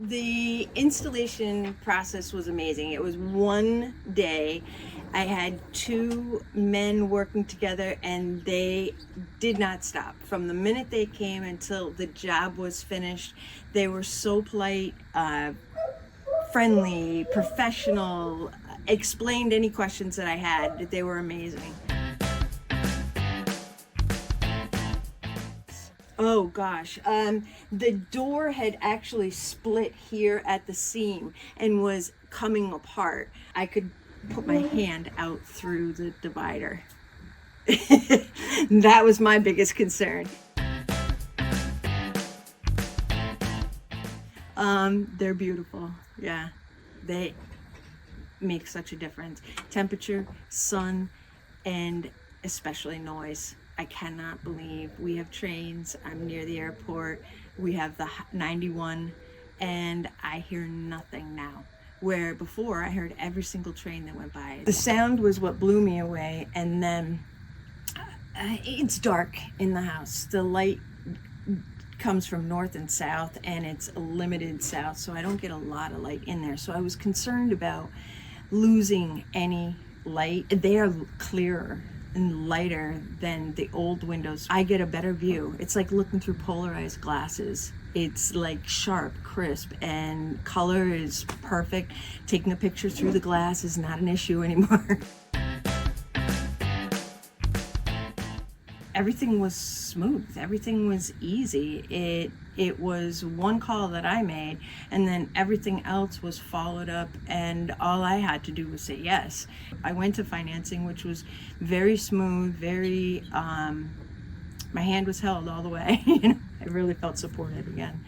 The installation process was amazing. It was one day. I had two men working together and they did not stop. From the minute they came until the job was finished, they were so polite, friendly, professional, explained any questions that I had. They were amazing. Oh gosh, the door had actually split here at the seam and was coming apart. I could put my hand out through the divider. That was my biggest concern. They're beautiful. Yeah, they make such a difference. Temperature, sun, and especially noise. I cannot believe we have trains. I'm near the airport. We have the 91 and I hear nothing now. Where before I heard every single train that went by. The sound was what blew me away, and then it's dark in the house. The light comes from north and south and it's a limited south, so I don't get a lot of light in there. So I was concerned about losing any light. They are clearer and lighter than the old windows. I get a better view. It's like looking through polarized glasses. It's like sharp, crisp, and color is perfect. Taking a picture through the glass is not an issue anymore. Everything was smooth. Everything was easy. It was one call that I made, and then everything else was followed up, and all I had to do was say yes. I went to financing, which was very smooth, very, my hand was held all the way. I really felt supported again.